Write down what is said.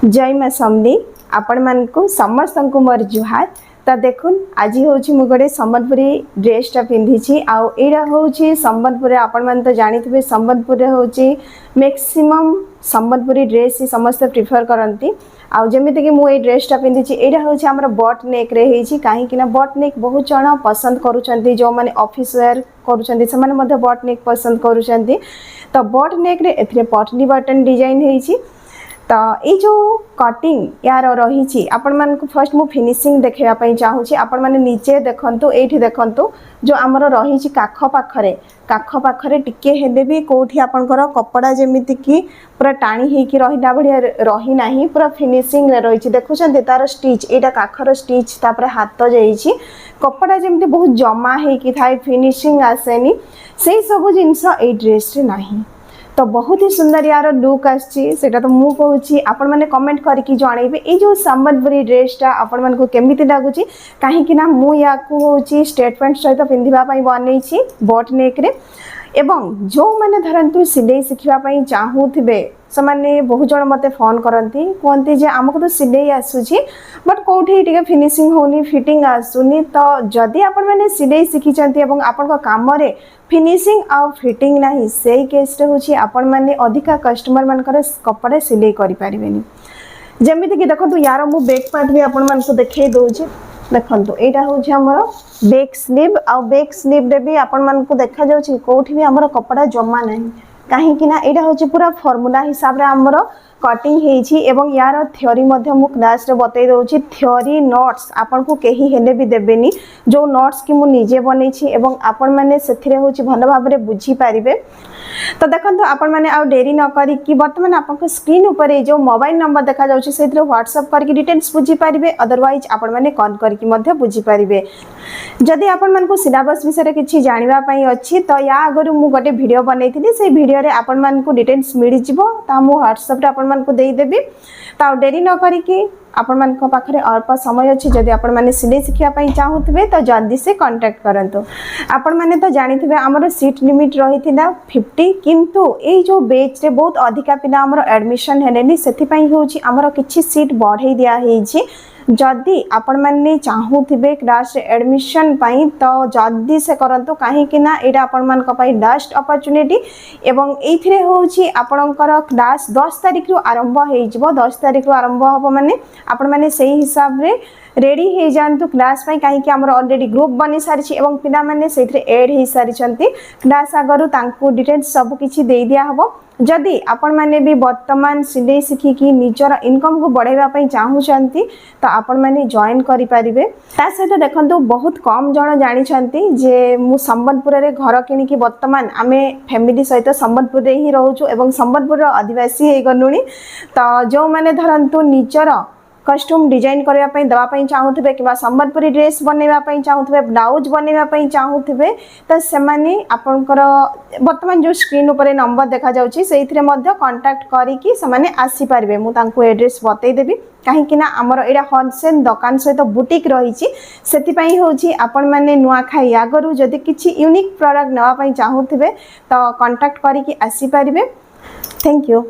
जय माँ समली आपण मान को समस्त को मोर जुहार। तो देखुन आज हूँ मु गोटे सम्बलपुरी ड्रेसटा पिंधि आउ यहाँ हूँ सम्बलपुर आपण मैंने तो जानी थे सम्बलपुर हूँ मैक्सिमम सम्बलपुरी ड्रेस ही समस्त प्रिफर करती आउ जमीती कि मुझे ड्रेसटा पिंधि यहाँ हूँ आम बट नेक रे कहीं बट नेक बहुत जन पसंद करुँच जो मैंने ऑफिस वेयर करुँच बट नेक पसंद करुँच। तो बट नेक रे पटनी बटन डिजाइन होती। तो ये जो कटिंग यार रही आपण मान को फर्स्ट मु फिनिशिंग देखापी चाहूँगी आपण मैंने निजे देखु ये देखु जो आमर रही काख पाखरे टिके हेले भी कौटी आपणकर कपड़ा जमीती कि पूरा टाणी होकी रहा भाया रही ना पूरा फिनिशिंग रही देखुं तार स्टिच यहाँ काखर स्टिच तापर हाथ जाइए कपड़ा जमी बहुत जमा होकी थाए फिनिशिंग आसेनी से सब जिनस ये ड्रेस रे नहीं। तो बहुत ही सुंदर यार लुक आसा तो मुझे कहूँ आपण मैंने कमेंट करके जनइबे ये जो सम्बलपुरी ड्रेसटा आपण मन को केमिति लगुच कहीं मुझे हूँ स्टेट पैंट सहित पिंधापी बनई बट नेक रे एवं जो मैंने धरतु सिलाई शिखापी चाहूबे से मैंने बहुत जन मत फोन करती कहते जे आमको तो सिलाई आसूसी बट कौटी टे फिनिशिंग होनी फिटिंग आसुनी। तो जदि आपण मैंने सिलाई शिखी आपण काम फिनिशिंग आ फिटिंग नहीं से केस हूँ आपण मैंने अधिका कस्टमर मानकर कपड़ा सिलाई करें जमीती कि देखो यार मु बैक पार्ट भी आपण मान को देखे दूचे देखो यहाँ हूँ आमर बैक स्लीव आ बैक स्लीव रे भी आपण मान को देखा जाउछि कोठी भी आमर कपड़ा जमा नहीं कहीं यहाँ हूँ पूरा फॉर्मूला हिसाब से आमर कटिंग होती एवं यार थ्योरी मु क्लास रे बतई दूसरी थ्योरी नोट्स आपन को कहीं हेले भी देबेनी जो नोट्स की मु निजे बनई एवं आपण मैंने से भल भाव में बुझी पारे। तो देखो आपण मैंने आ डेरी न करी बर्तमान आपको स्क्रीन ऊपर जो मोबाइल नंबर देखा जाउछि व्हाट्सएप करके डिटेल्स बुझी पारे अदरवाइज आपण मैंने कॉल करके बुझी पारे। जदि आपण मन को सिलेबस विषय किसी जानापी अच्छी तो या आगर मु गोटे वीडियो बनई से वीडियो रे आपण मन को डिटेल्स मिल जाव मु व्हाट्सएप रे आपण मन को देदेवी। तो डेरी न करी आपण मान पाखे अल्प समय अच्छी जदि आपण मैंने सिलाई शिखापी चाहूबे तो जल्दी से कांटेक्ट करंतु। आपण मैंने तो जानी थे आमर सीट लिमिट रही 50 किंतु ये जो बेच रे बहुत अधिका पिला आमर एडमिशन हेलेनी सेथिपई होउछि आमर किछि सीट बढ़ाई दिया हेछि जदि आपण मैंने चाहूबे क्लास एडमिशन पाई तो जल्दी से करंतु कहीं यहाँ आपण मान लास्ट अपॉर्चुनिटी एवं ये हूँ आपणकर क्लास 10 तारिख रु आरंभ हो 10 तारिख रु आरंभ हम माने आपण मैंने से हिसाब रे रेडी हो जातु क्लास कहीं आमर ऑलरेडी ग्रुप बनी सारी एवं पिला माने से एड हो सारी क्लास आगरू तांकु डिटेल्स सब किछि दे दिया हबो। जदि आपण मैंने भी वर्तमान सिलाई शिखिकी निजर इनकम को बढ़ाई चाहूँगी तो आपण मैंने जॉइन करें। ता सहित देखो बहुत कम जन जानी जे मु सम्बलपुर रे घर किणिकी वर्तमान आमे फैमिली सहित सम्बलपुर ही रोचु एवं सम्बलपुर आदिवासी हो गलुणी। तो जो मैंने धरतु निजर कस्ट्यूम डिजाइन करने देवाई चाहूबे कि सम्बलपुरी ड्रेस बनवाई चाहूबे ब्लाउज बनवाई चाहूबे तो सेमाने आपणकर वर्तमान जो स्क्रीन ऊपर नंबर देखा जाउछि सेइथिरे मध्य कांटेक्ट करिकि सेमाने आसी पारिबे मु तांको एड्रेस बतई देबी कहीं आमर यहाँ होलसेल दुकान सहित बुटीक रही से हूँ आपण मैंने नुआखाई आगरू जदि किछि यूनिक प्रोडक्ट नापी चाहूबे तो कांटेक्ट करिकि आसी पारिबे। Thank you.